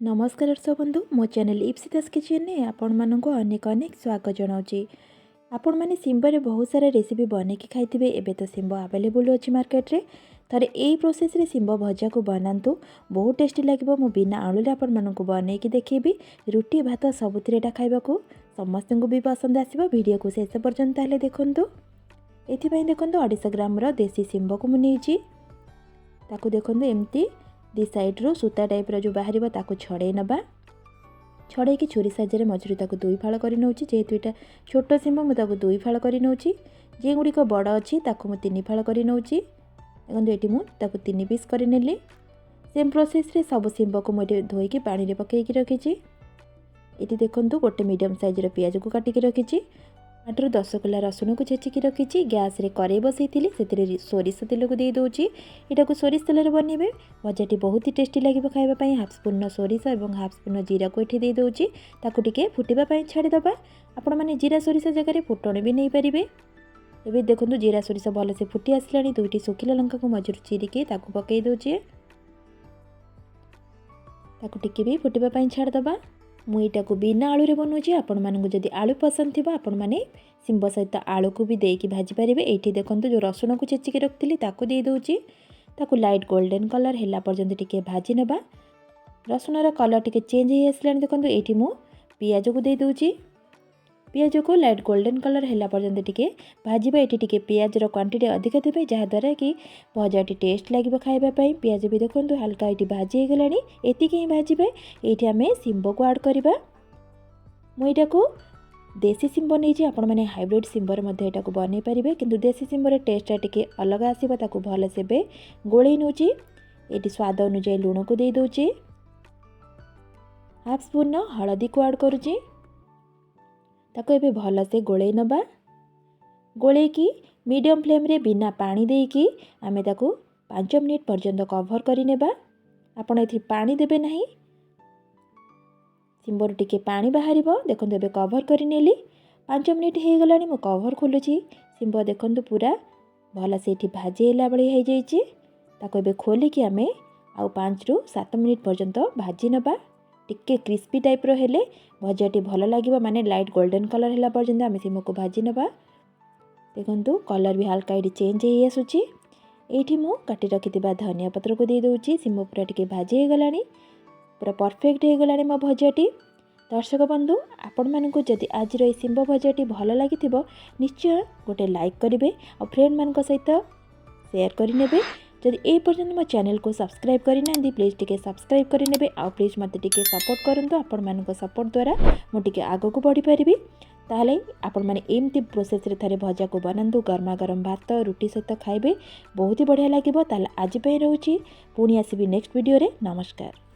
नमस्कार दर्शक बंधु मो चैनल इप्सिता स्किचन ने आपण मानक अनेक अनेक स्वागत जनाऊँगी। आपण मैंने सिम्बर बहुत सारा रेसिपी बनैकी खाइथिबे। एबे तो सिम्ब अवेलेबल अच्छी मार्केट रे। थरे एई प्रोसेस रे सिम्ब भजा को बनातु, बहुत टेस्टी लगे। मु बिना आलू रे आपण मानक बनैकी देखैबी। रुटी भात सबुथिरे एटा खाइबाकू समस्त को भी पसंद आसीबो। वीडियो को शेष पर्यंत ताले देखंतु। एथिपई देखंतु 250 ग्राम रो देसी सिम्ब को मु नेइची। ताकू देखंतु एम्ति दी साइड रो सूता टाइप रो जो बाहर ताकू छड़े नबा। छड़े की छुरी साहाଯ୍ୟରେ मझुरी ताकू दुई फाळ करि नउची। जेहेतु एटा छोटो सिम्ब मु ताकू दुई फाळ करि नउची। जे गुडी को बड़ अछि ताकू मु तीन फाळ करि नउची। देखंतु एटी मु ताकू तीन पीस करि नेली। सेम प्रोसेस रे सब सिम्ब को मु एटी धोई के पानी रे पकेई कि रखिची। एटी देखंतु गोटे मीडियम साइज रो प्याज को काटि कि रखिची। 8 ରୁ 10 कला रसुण को छेचिकी रखिची। गैस रे कड़ाई बसैथिली, सेतिरे सोरिष तेल को दे दोची। एटा को सोरिष तेल रे बनेबे भजाटी बहुत ही टेस्टी लागिबो खाइबा पई। हाफ स्पून सोरिष एवं हाफ स्पून जीरा को एठी दे दोची। ताकू टिके फुटिबा पई छाडी दबा। आपण माने जीरा सोरिष जगह रे फुटण भी नै परिबे। एबे देखंतु जीरा सोरिष भले से फुटी आसलानी। दुईटी सुखिला लंका को मझुर चिरिके ताकू पकेई दोची। ताकू टिके भी फुटिबा पई छाडी दबा। मुईटा को बिना आलू रे बनउची। आपण मानकु जदि आलू पसंद थिबा आपण माने सिम्ब सहित आलू को भी देकी भाजी पारिबे। एठी देखंतु जो रसुण को छेचिके रखथिली ताकू दे दोची। ताकू लाइट गोल्डन कलर हैला पर्यंत टिके भाजी नबा। रसुण रा कलर टिके चेंज हे आसलानी। देखंतु एठी मु पियाज को दे दोची। पियाज को लाइट गोल्डन कलर हैला पर्यंत टिके भाजीबा। एठी टिके पियाज रो क्वांटिटी अधिक थिबे जहा द्वारा कि भजाटी टेस्ट लागिबो खाइबा पई। पियाज भी देखंतु हल्का एठी भाजी हे गलानी। एतिके ही भाजीबे। एठी हमें सिम्ब को ऐड करबा। मु एटा को देसी सिम्ब नैची। आपण माने हाइब्रिड सिम्बर मध्ये एटा को बनै परिबे, किंतु देसी सिम्बर टेस्ट टिके अलग आसीबो। ताकू भले से बे गोळै नउची। एटी स्वाद अनुसार लूण को दे दोची। हाफ स्पून हळदी को ऐड करूची। ताको एबे भल से गोळै नबा। गोळै की मीडियम फ्लेम रे बिना पानी देई की आमे ताको 5 मिनिट पर्यंत कवर करि नेबा। आपण एथि पानी देबे नाही। सिम्बर टिके पानी बाहरिबो। देखंतु एबे कवर करि नेली। 5 मिनिट हे गलानी। मु कवर खोलुची। सिम्ब देखंतु पूरा भल से एठी भाजी हैला बळी हे जाईची। ताको एबे खोली की आमे आ 5 ରୁ 7 मिनिट पर्यंत भाजी नबा। टिके क्रिस्पी टाइप रो हेले भजाटी भल लागिबो। माने लाइट गोल्डन कलर हैला पर्यंत आमे सिम्ब को भाजी नबा। देखंतु कलर भी हल्का एठी चेंज हे आसुची। एठी मु काटी रखितिबा धनिया पत्र को दे दोची। सिम्ब पूरा टिके भाजी हे गलानी। पूरा परफेक्ट हे गलानी मो भजाटी। दर्शक बंधु आपण मानकु जदि आज रो सिम्ब भजाटी भल लागिथिबो निश्चय गोटे लाइक करिवे और फ्रेंड मानक सहित शेयर करि नेबे। जदि ए पर्यंत मो चैनल को सब्सक्राइब करि नांदी प्लीज टिके सब्सक्राइब करि नेबे। आ प्लीज मते टिके सपोर्ट करंतु। आपण मानक सपोर्ट द्वारा मो टिके आगो को बढ़ी परिबी। ताले आपण माने एमती प्रोसेस रे थारे भजा को बनांतु। गरमा गरम भात रुटी सहित खाइबे बहुत ही बढ़िया लागिबो। ताले आज पे रहउची। पुणी आसीबी नेक्स्ट वीडियो रे। नमस्कार।